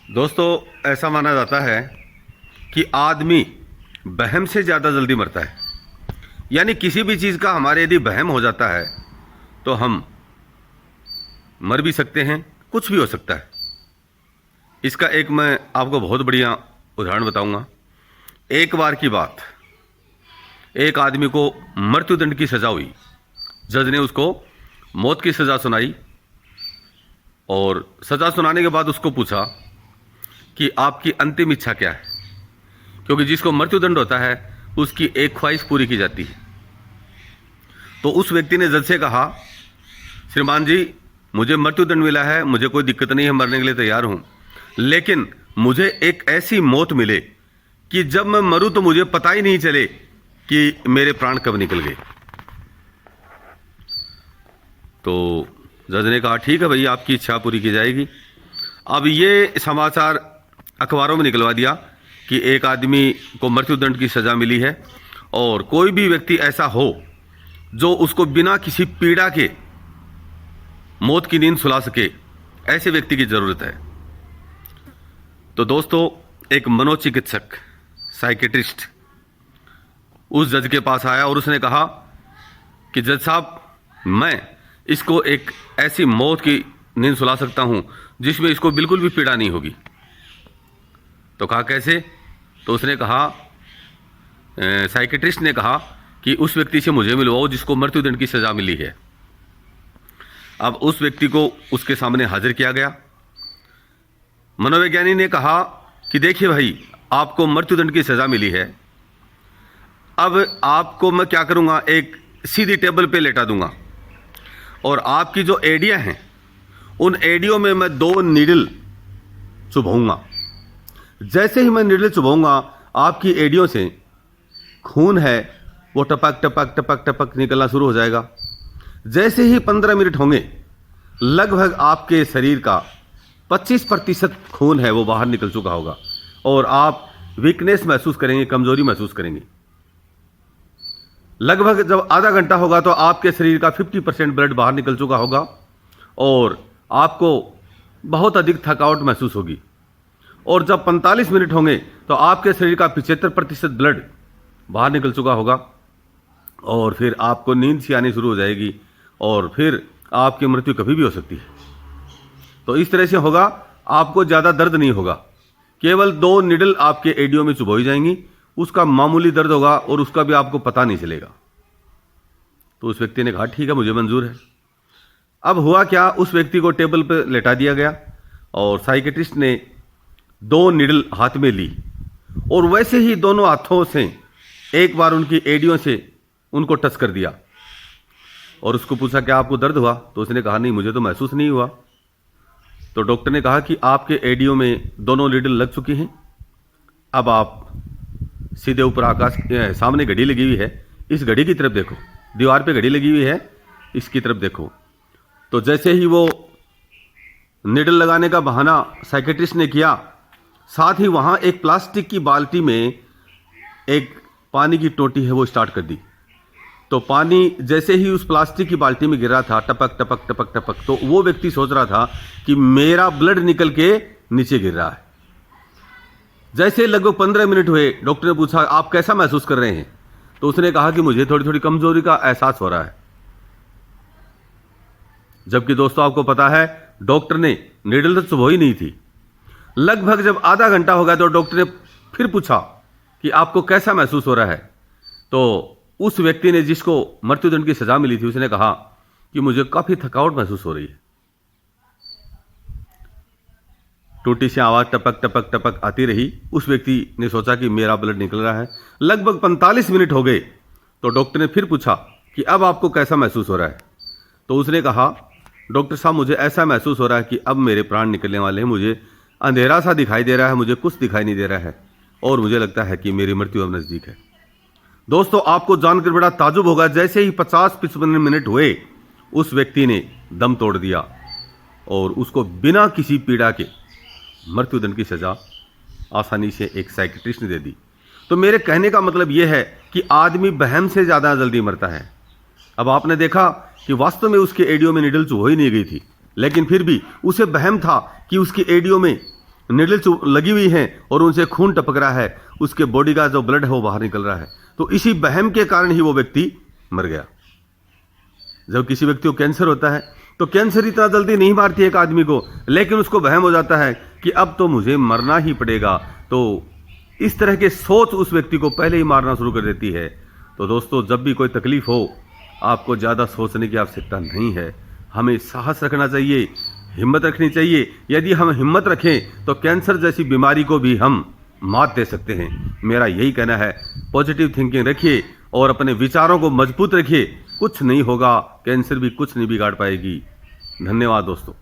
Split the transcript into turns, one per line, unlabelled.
दोस्तों, ऐसा माना जाता है कि आदमी वहम से ज़्यादा जल्दी मरता है। यानी किसी भी चीज़ का हमारे यदि वहम हो जाता है तो हम मर भी सकते हैं, कुछ भी हो सकता है। इसका एक मैं आपको बहुत बढ़िया उदाहरण बताऊंगा। एक बार की बात, एक आदमी को मृत्युदंड की सज़ा हुई। जज ने उसको मौत की सज़ा सुनाई और सज़ा सुनाने के बाद उसको पूछा कि आपकी अंतिम इच्छा क्या है, क्योंकि जिसको मृत्युदंड होता है उसकी एक ख्वाहिश पूरी की जाती है। तो उस व्यक्ति ने जज से कहा, श्रीमान जी, मुझे मृत्युदंड मिला है, मुझे कोई दिक्कत नहीं है, मरने के लिए तैयार हूं, लेकिन मुझे एक ऐसी मौत मिले कि जब मैं मरूं तो मुझे पता ही नहीं चले कि मेरे प्राण कब निकल गए। तो जज ने कहा, ठीक है भाई, आपकी इच्छा पूरी की जाएगी। अब ये समाचार अखबारों में निकलवा दिया कि एक आदमी को मृत्युदंड की सजा मिली है, और कोई भी व्यक्ति ऐसा हो जो उसको बिना किसी पीड़ा के मौत की नींद सुला सके, ऐसे व्यक्ति की जरूरत है। तो दोस्तों, एक मनोचिकित्सक, साइकेट्रिस्ट उस जज के पास आया और उसने कहा कि जज साहब, मैं इसको एक ऐसी मौत की नींद सुला सकता हूं जिसमें इसको बिल्कुल भी पीड़ा नहीं होगी। तो कहा, कैसे? तो उसने कहा, साइकेट्रिस्ट ने कहा कि उस व्यक्ति से मुझे मिलवाओ जिसको मृत्युदंड की सजा मिली है। अब उस व्यक्ति को उसके सामने हाजिर किया गया। मनोवैज्ञानिक ने कहा कि देखिए भाई, आपको मृत्युदंड की सजा मिली है, अब आपको मैं क्या करूंगा, एक सीधी टेबल पे लेटा दूंगा और आपकी जो एडियां हैं उन एडियों में मैं 2 नीडल चुभाऊंगा। जैसे ही मैं नीडल चुभाऊंगा, आपकी एडियों से खून है वो टपक टपक टपक टपक निकलना शुरू हो जाएगा। जैसे ही 15 मिनट होंगे, लगभग आपके शरीर का 25% खून है वो बाहर निकल चुका होगा और आप वीकनेस महसूस करेंगे, कमजोरी महसूस करेंगे। लगभग जब आधा घंटा होगा तो आपके शरीर का 50% ब्लड बाहर निकल चुका होगा और आपको बहुत अधिक थकावट महसूस होगी। और जब 45 मिनट होंगे तो आपके शरीर का 75% ब्लड बाहर निकल चुका होगा और फिर आपको नींद सी आनी शुरू हो जाएगी और फिर आपकी मृत्यु कभी भी हो सकती है। तो इस तरह से होगा, आपको ज़्यादा दर्द नहीं होगा, केवल 2 निडल आपके एडियो में चुभोई जाएंगी, उसका मामूली दर्द होगा और उसका भी आपको पता नहीं चलेगा। तो उस व्यक्ति ने कहा, ठीक है, मुझे मंजूर है। अब हुआ क्या, उस व्यक्ति को टेबल पर लेटा दिया गया और साइकेट्रिस्ट ने 2 निडल हाथ में ली और वैसे ही दोनों हाथों से एक बार उनकी एडियों से उनको टच कर दिया और उसको पूछा, क्या आपको दर्द हुआ? तो उसने कहा, नहीं, मुझे तो महसूस नहीं हुआ। तो डॉक्टर ने कहा कि आपके एडियो में दोनों नीडल लग चुकी हैं, अब आप सीधे ऊपर आकाश सामने घड़ी लगी हुई है, इस घड़ी की तरफ देखो, दीवार पे घड़ी लगी हुई है, इसकी तरफ देखो। तो जैसे ही वो निडल लगाने का बहाना साइकेट्रिस्ट ने किया, साथ ही वहां एक प्लास्टिक की बाल्टी में एक पानी की टोटी है वो स्टार्ट कर दी। तो पानी जैसे ही उस प्लास्टिक की बाल्टी में गिर रहा था, टपक टपक टपक टपक, तो वो व्यक्ति सोच रहा था कि मेरा ब्लड निकल के नीचे गिर रहा है। जैसे लगभग 15 मिनट हुए, डॉक्टर ने पूछा, आप कैसा महसूस कर रहे हैं? तो उसने कहा कि मुझे थोड़ी थोड़ी कमजोरी का एहसास हो रहा है। जबकि दोस्तों, आपको पता है, डॉक्टर ने नीडल तो चुभोई नहीं थी। लगभग जब आधा घंटा हो गया तो डॉक्टर ने फिर पूछा कि आपको कैसा महसूस हो रहा है? तो उस व्यक्ति ने, जिसको मृत्युदंड की सजा मिली थी, उसने कहा कि मुझे काफी थकावट महसूस हो रही है। टूटी से आवाज टपक टपक टपक आती रही। उस व्यक्ति ने सोचा कि मेरा ब्लड निकल रहा है। लगभग 45 मिनट हो गए तो डॉक्टर ने फिर पूछा कि अब आपको कैसा महसूस हो रहा है? तो उसने कहा, डॉक्टर साहब, मुझे ऐसा महसूस हो रहा है कि अब मेरे प्राण निकलने वाले हैं, मुझे अंधेरा सा दिखाई दे रहा है, मुझे कुछ दिखाई नहीं दे रहा है और मुझे लगता है कि मेरी मृत्यु अब नजदीक है। दोस्तों, आपको जानकर बड़ा ताजुब होगा, जैसे ही 50-55 मिनट हुए, उस व्यक्ति ने दम तोड़ दिया और उसको बिना किसी पीड़ा के मृत्युदंड की सजा आसानी से एक साइकेट्रिस्ट ने दे दी। तो मेरे कहने का मतलब यह है कि आदमी वहम से ज़्यादा जल्दी मरता है। अब आपने देखा कि वास्तव में उसके एडियो में नीडल चुभोई नहीं गई थी, लेकिन फिर भी उसे वहम था कि उसकी एडियो में निडल लगी हुई है और उनसे खून टपक रहा है, उसके बॉडी का जो ब्लड है वो बाहर निकल रहा है। तो इसी वहम के कारण ही वो व्यक्ति मर गया। जब किसी व्यक्ति को कैंसर होता है तो कैंसर इतना जल्दी नहीं मारती है एक आदमी को, लेकिन उसको वहम हो जाता है कि अब तो मुझे मरना ही पड़ेगा। तो इस तरह के सोच उस व्यक्ति को पहले ही मारना शुरू कर देती है। तो दोस्तों, जब भी कोई तकलीफ हो, आपको ज़्यादा सोचने की आवश्यकता नहीं है। हमें साहस रखना चाहिए, हिम्मत रखनी चाहिए। यदि हम हिम्मत रखें तो कैंसर जैसी बीमारी को भी हम मात दे सकते हैं। मेरा यही कहना है, पॉजिटिव थिंकिंग रखिए और अपने विचारों को मजबूत रखिए। कुछ नहीं होगा, कैंसर भी कुछ नहीं बिगाड़ पाएगी। धन्यवाद दोस्तों।